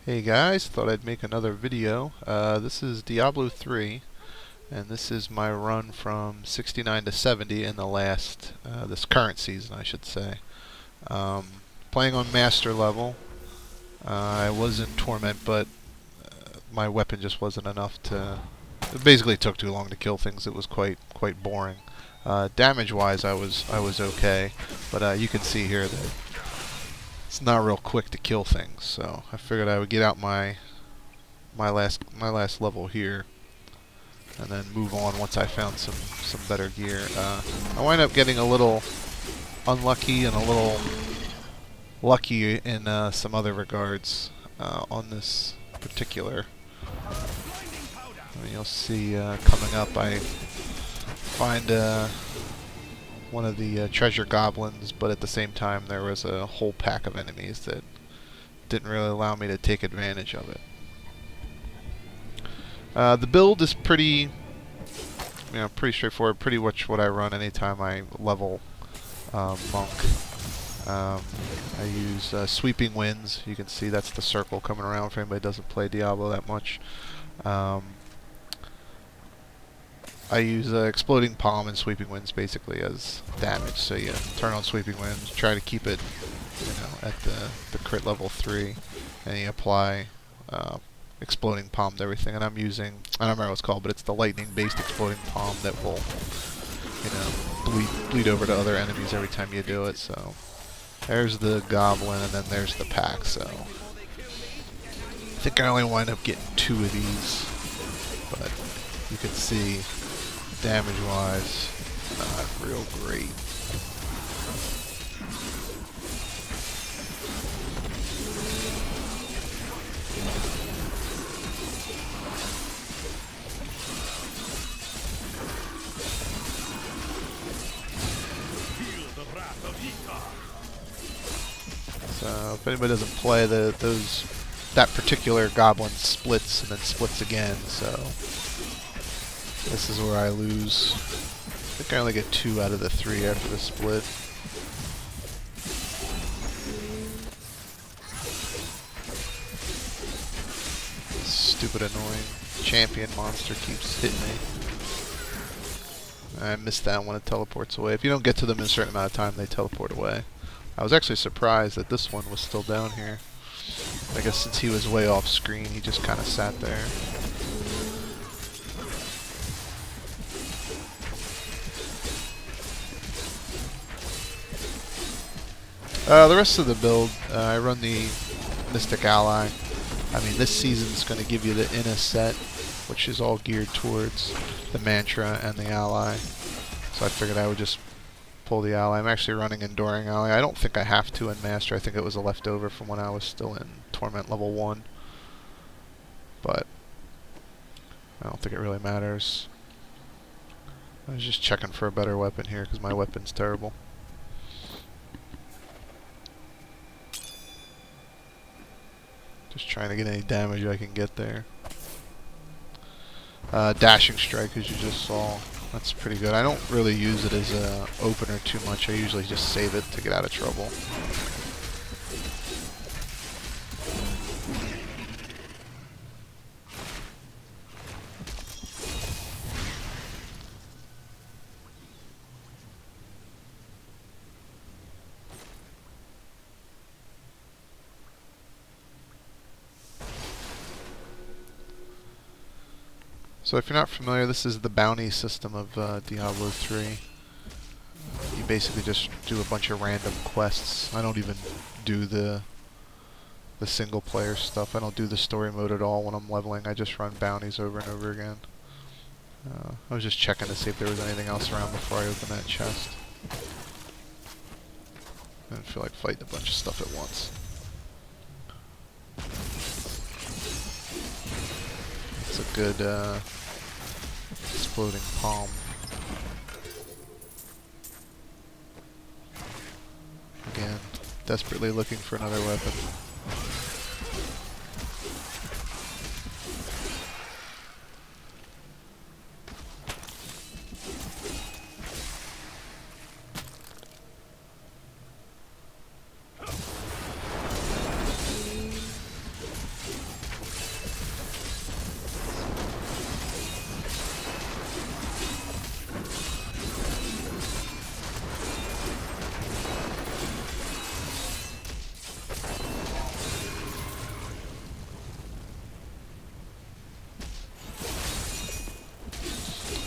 Hey guys, thought I'd make another video. This is Diablo 3, and this is my run from 69 to 70 in the this current season, I should say. Playing on Master level. I was in Torment, but my weapon just wasn't enough to... It basically took too long to kill things. It was quite boring. Damage-wise, I was okay, but you can see here that it's not real quick to kill things, so I figured I would get out my last level here and then move on once I found some better gear. I wind up getting a little unlucky and a little lucky in some other regards on this particular. I mean, you'll see coming up I find one of the treasure goblins, but at the same time there was a whole pack of enemies that didn't really allow me to take advantage of it. The build is pretty straightforward, pretty much what I run anytime I level monk. I use sweeping winds. You can see that's the circle coming around for anybody who doesn't play Diablo that much. I use exploding palm and sweeping winds basically as damage. So you turn on sweeping winds, try to keep it, at the crit level 3, and you apply exploding palm to everything. And I'm using, I don't remember what it's called, but it's the lightning-based exploding palm that will, bleed over to other enemies every time you do it. So there's the goblin, and then there's the pack. So I think I only wind up getting 2 of these, but you can see damage-wise, not real great. So if anybody doesn't play, that particular goblin splits and then splits again. So this is where I lose. I think I only get 2 out of the 3 after the split. Stupid annoying champion monster keeps hitting me. I missed that when it teleports away. If you don't get to them in a certain amount of time, they teleport away. I was actually surprised that this one was still down here. I guess since he was way off screen, he just kind of sat there. The rest of the build, I run the Mystic Ally. I mean, this season's going to give you the Inna set, which is all geared towards the Mantra and the Ally. So I figured I would just pull the Ally. I'm actually running Enduring Ally. I don't think I have to in Master. I think it was a leftover from when I was still in Torment level 1. But I don't think it really matters. I was just checking for a better weapon here because my weapon's terrible. Just trying to get any damage I can get there. Dashing Strike, as you just saw. That's pretty good. I don't really use it as an opener too much. I usually just save it to get out of trouble. So if you're not familiar, this is the bounty system of Diablo 3. You basically just do a bunch of random quests. I don't even do the single player stuff. I don't do the story mode at all when I'm leveling. I just run bounties over and over again. I was just checking to see if there was anything else around before I opened that chest. I didn't feel like fighting a bunch of stuff at once. It's a good exploding palm. Again, desperately looking for another weapon.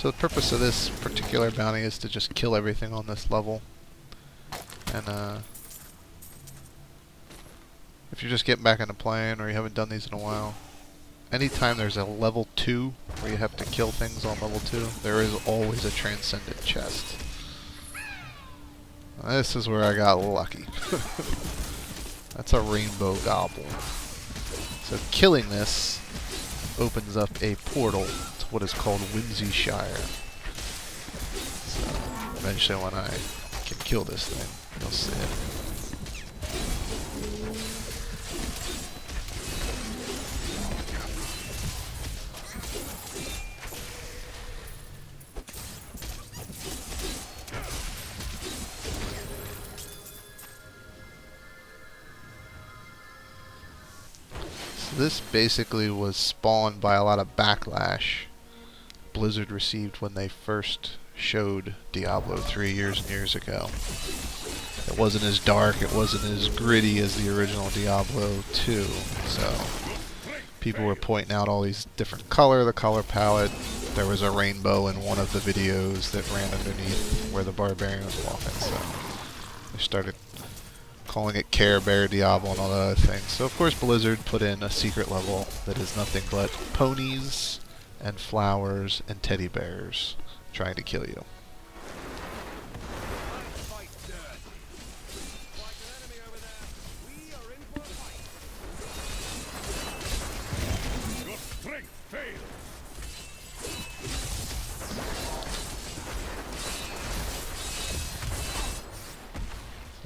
So the purpose of this particular bounty is to just kill everything on this level. And if you're just getting back into playing or you haven't done these in a while, anytime there's a level 2 where you have to kill things on level 2, there is always a transcendent chest. This is where I got lucky. That's a Rainbow Goblin. So killing this opens up a portal to what is called Whimsyshire. So eventually when I can kill this thing, you'll see it. This basically was spawned by a lot of backlash Blizzard received when they first showed Diablo 3 years and years ago. It wasn't as dark, it wasn't as gritty as the original Diablo 2, so people were pointing out all these different the color palette. There was a rainbow in one of the videos that ran underneath where the barbarian was walking, so they started calling it Care Bear Diablo and all that other things. So of course Blizzard put in a secret level that is nothing but ponies and flowers and teddy bears trying to kill you.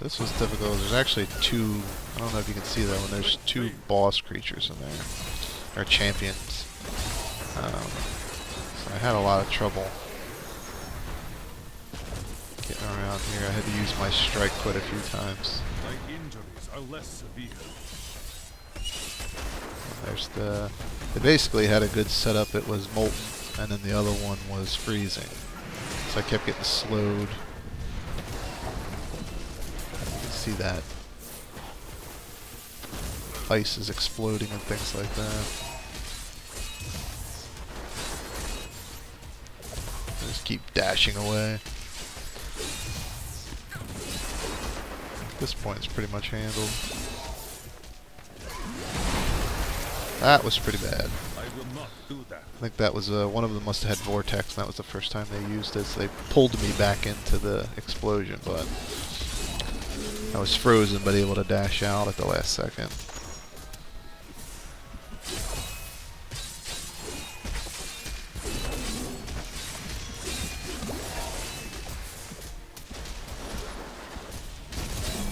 This was difficult. There's actually two, I don't know if you can see that one, there's two boss creatures in there, or champions. So I had a lot of trouble getting around here. I had to use my strike quite a few times. My injuries are less severe. There's the, they basically had a good setup. It was molten, and then the other one was freezing. So I kept getting slowed. See that ice is exploding and things like that. I just keep dashing away. At this point it's pretty much handled. That was pretty bad. I will not do that. I think that was one of them must have had vortex, and that was the first time they used it, so they pulled me back into the explosion, but I was frozen but able to dash out at the last second.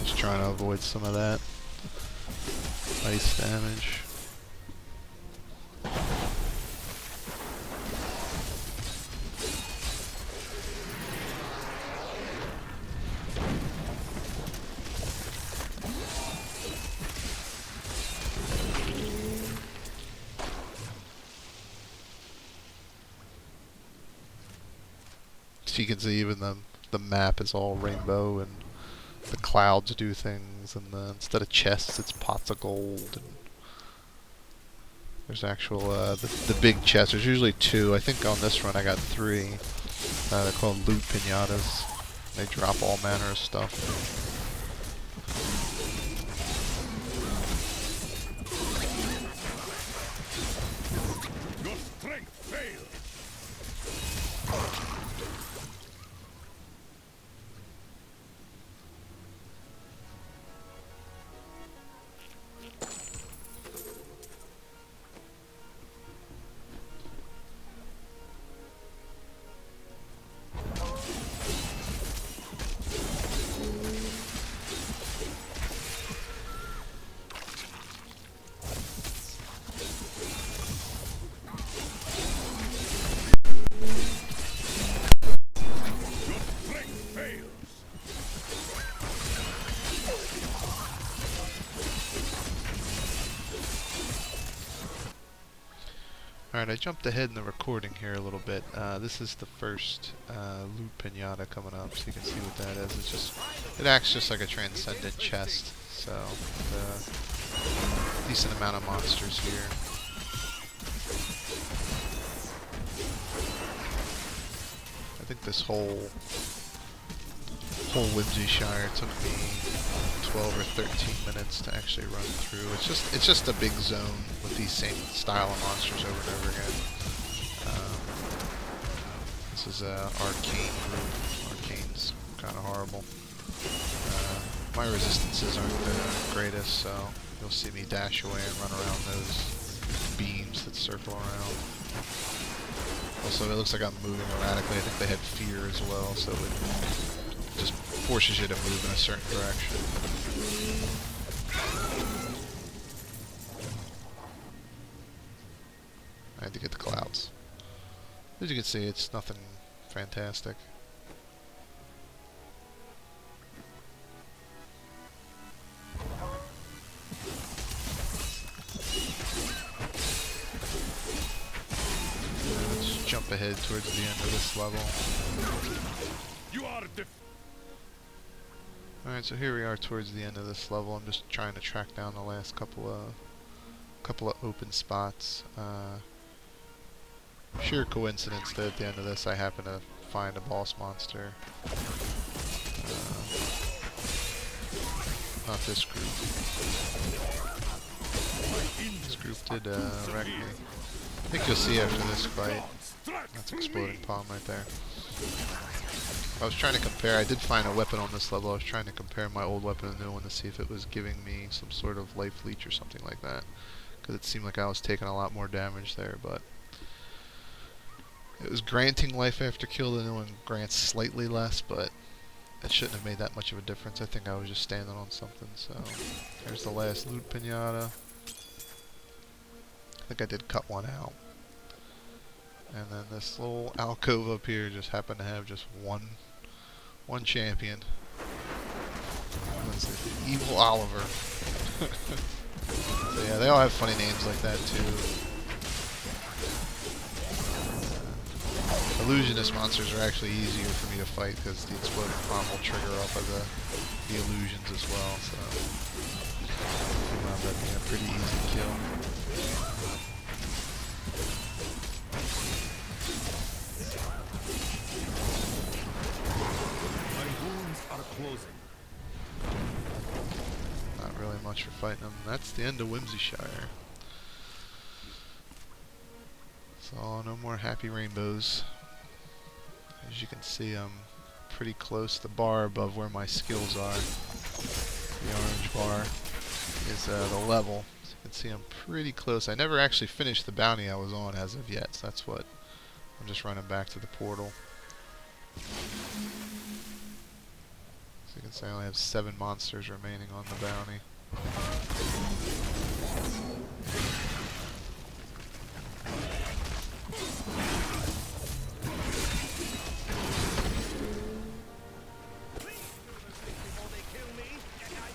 Just trying to avoid some of that ice damage. So you can see even the map is all rainbow, and the clouds do things, and instead of chests it's pots of gold, and there's actual the big chests. There's usually 2. I think on this run I got 3. They're called loot pinatas. They drop all manner of stuff. Alright, I jumped ahead in the recording here a little bit. This is the first loot pinata coming up, so you can see what that is. It's just, it acts just like a transcendent chest, so decent amount of monsters here. think this whole Whimsyshire took me 12 or 13 minutes to actually run through. It's just a big zone with these same style of monsters over and over again. This is a arcane group. Arcane's kind of horrible. My resistances aren't the greatest, so you'll see me dash away and run around those beams that circle around. Also, it looks like I'm moving erratically. I think they had fear as well, so it just forces you to move in a certain direction. I had to get the clouds. As you can see, it's nothing fantastic. Let's jump ahead towards the end of this level. You are Alright, so here we are towards the end of this level. I'm just trying to track down the last couple of open spots. Sheer coincidence that at the end of this I happen to find a boss monster. Not this group. This group did wreck me. I think you'll see after this fight. That's Exploding Palm right there. I was trying to compare, I did find a weapon on this level. I was trying to compare my old weapon and the new one to see if it was giving me some sort of life leech or something like that. Because it seemed like I was taking a lot more damage there, but it was granting life after kill. The new one grants slightly less, but it shouldn't have made that much of a difference. I think I was just standing on something. So there's the last loot pinata. I think I did cut one out. And then this little alcove up here just happened to have just one champion. That's it, the Evil Oliver. So yeah, they all have funny names like that too. Illusionist monsters are actually easier for me to fight because the Exploding Palm will trigger off of the illusions as well, so I found that being a pretty easy kill. my wounds are closing. Not really much for fighting them. That's the end of Whimsyshire. So no more happy rainbows. As you can see, I'm pretty close. The bar above where my skills are, the orange bar, is the level. So you can see I'm pretty close. I never actually finished the bounty I was on as of yet, so that's what I'm just running back to the portal. So you can see I only have 7 monsters remaining on the bounty.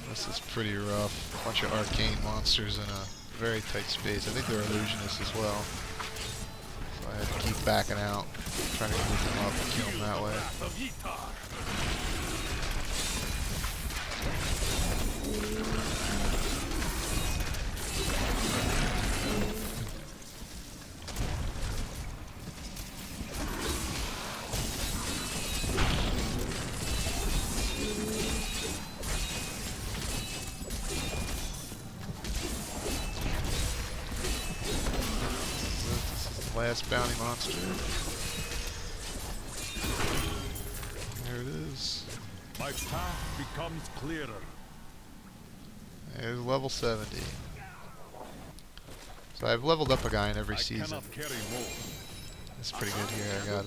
This is pretty rough. Bunch of arcane monsters in a very tight space. I think they're illusionists as well. So I had to keep backing out, trying to move them up and kill them that way. Last bounty monster. There it is. My path becomes clearer. There's level 70. So I've leveled up a guy in every season. Cannot carry more. It's pretty good here. I got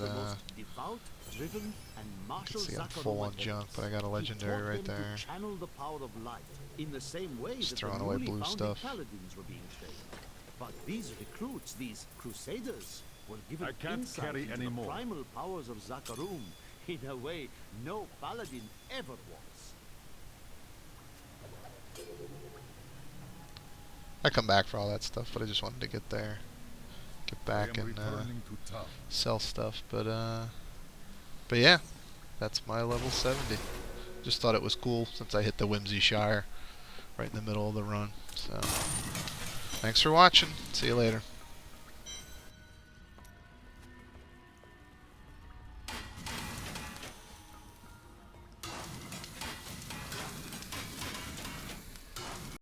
see I'm full on junk, but I got a legendary right there. Just throwing away blue stuff. But these recruits, these crusaders, were given I can't insight carry into anymore. the primal powers of Zakarum in a way no paladin ever was. I come back for all that stuff, but I just wanted to get there, get back I am and returning to town. sell stuff. But yeah, that's my level 70. Just thought it was cool since I hit the Whimsyshire right in the middle of the run. So thanks for watching. See you later.